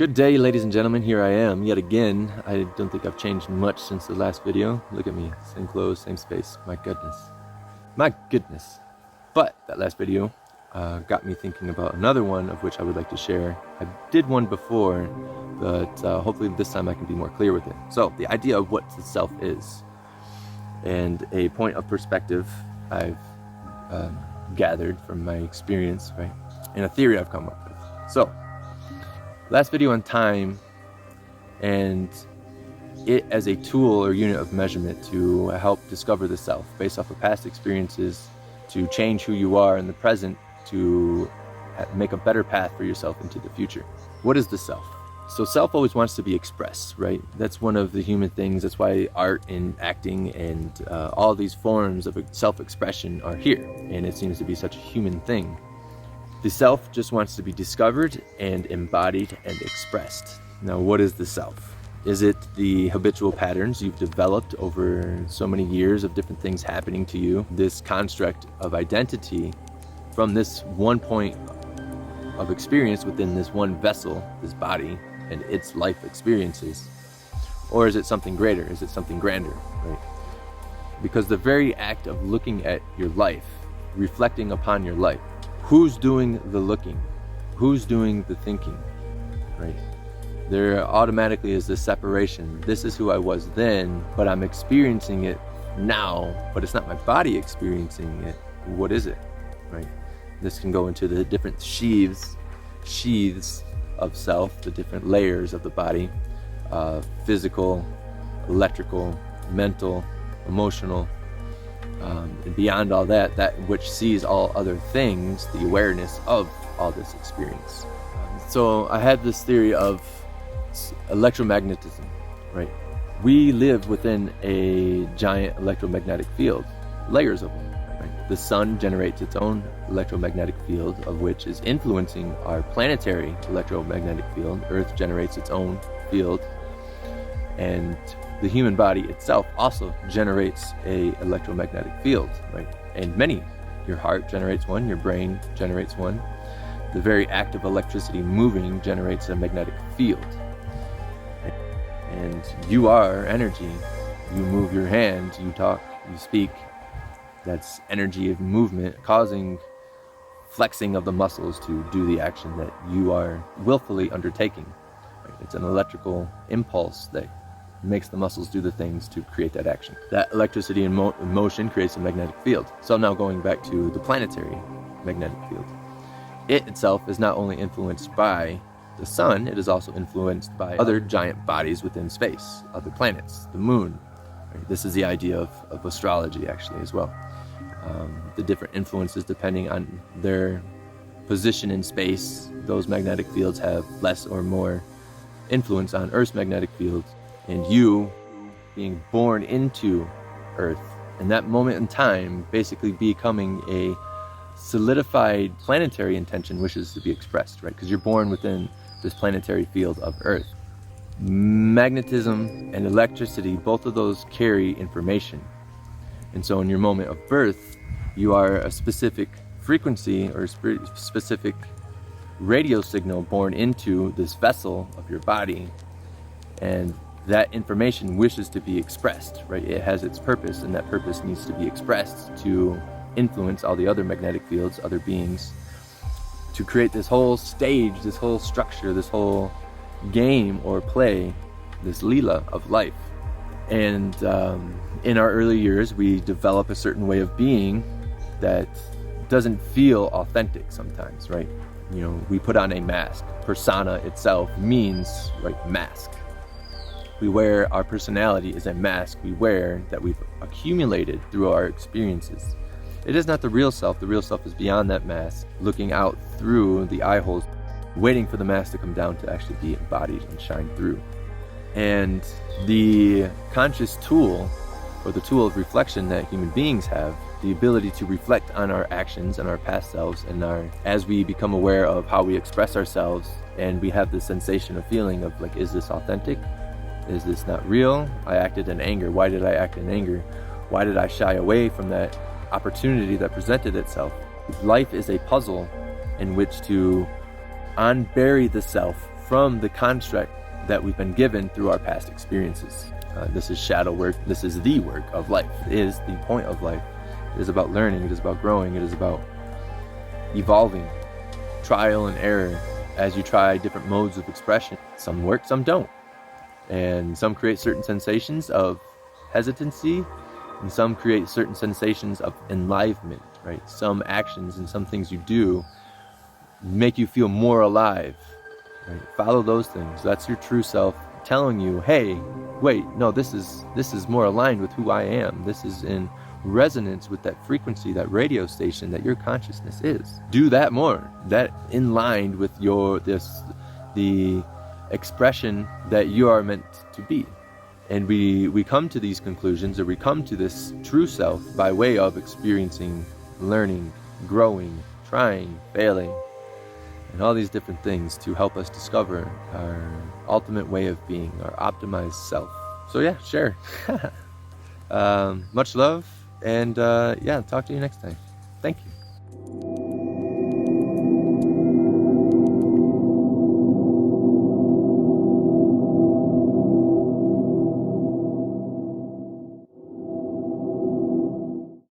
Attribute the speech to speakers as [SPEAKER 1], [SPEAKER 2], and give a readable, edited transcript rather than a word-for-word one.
[SPEAKER 1] Good day, ladies and gentlemen. Here I am yet again. I don't think I've changed much since the last video. Look at me, same clothes, same space. My goodness. But that last video got me thinking about another one, of which I would like to share. I did one before, but hopefully this time I can be more clear with it. So the idea of what the self is, and a point of perspective I've gathered from my experience, right, and a theory I've come up with. So last video on time and it as a tool or unit of measurement to help discover the self based off of past experiences, to change who you are in the present, to make a better path for yourself into the future. What is the self? So self always wants to be expressed, right? That's one of the human things. That's why art and acting and all these forms of self-expression are here, and it seems to be such a human thing. The self just wants to be discovered and embodied and expressed. Now, what is the self? Is it the habitual patterns you've developed over so many years of different things happening to you, this construct of identity from this one point of experience within this one vessel, this body, and its life experiences? Or is it something greater? Is it something grander, right? Because the very act of looking at your life, reflecting upon your life, who's doing the looking? Who's doing the thinking, right? There automatically is this separation. This is who I was then, but I'm experiencing it now, but it's not my body experiencing it. What is it, right? This can go into the different sheaths of self, the different layers of the body, physical, electrical, mental, emotional, and beyond all that, that which sees all other things, the awareness of all this experience. So I had this theory of electromagnetism, right? We live within a giant electromagnetic field, layers of them, right? The sun generates its own electromagnetic field, of which is influencing our planetary electromagnetic field. Earth generates its own field, and the human body itself also generates a electromagnetic field, right? And many. Your heart generates one, your brain generates one. The very act of electricity moving generates a magnetic field. And you are energy. You move your hand, you talk, you speak. That's energy of movement causing flexing of the muscles to do the action that you are willfully undertaking. Right? It's an electrical impulse that makes the muscles do the things to create that action. That electricity in motion creates a magnetic field. So now going back to the planetary magnetic field. It itself is not only influenced by the sun, it is also influenced by other giant bodies within space, other planets, the moon. Right? This is the idea of astrology actually as well. The different influences depending on their position in space, those magnetic fields have less or more influence on Earth's magnetic field. And you being born into Earth, in that moment in time, basically becoming a solidified planetary intention wishes to be expressed, right? Because you're born within this planetary field of Earth. Magnetism and electricity, both of those carry information. And so in your moment of birth, you are a specific frequency or specific radio signal born into this vessel of your body. And that information wishes to be expressed, right? It has its purpose, and that purpose needs to be expressed to influence all the other magnetic fields, other beings, to create this whole stage, this whole structure, this whole game or play, this Leela of life. And in our early years, we develop a certain way of being that doesn't feel authentic sometimes, right? You know, we put on a mask. Persona itself means, right, mask. We wear, our personality is a mask we wear that we've accumulated through our experiences. It is not the real self. The real self is beyond that mask, looking out through the eye holes, waiting for the mask to come down to actually be embodied and shine through. And the conscious tool, or the tool of reflection that human beings have, the ability to reflect on our actions and our past selves, and as we become aware of how we express ourselves, and we have this sensation of feeling of like, is this authentic? Is this not real? I acted in anger. Why did I act in anger? Why did I shy away from that opportunity that presented itself? Life is a puzzle in which to unbury the self from the construct that we've been given through our past experiences. This is shadow work. This is the work of life. It is the point of life. It is about learning. It is about growing. It is about evolving, trial and error as you try different modes of expression. Some work, some don't. And some create certain sensations of hesitancy, and some create certain sensations of enlivenment, right? Some actions and some things you do make you feel more alive, right? Follow those things. That's your true self telling you, hey, wait, no, this is more aligned with who I am. This is in resonance with that frequency, that radio station that your consciousness is. Do that more. That in line with the expression that you are meant to be. And we come to these conclusions, or we come to this true self by way of experiencing, learning, growing, trying, failing, and all these different things to help us discover our ultimate way of being, our optimized self. So yeah, share. Much love, and yeah, talk to you next time. Thank you.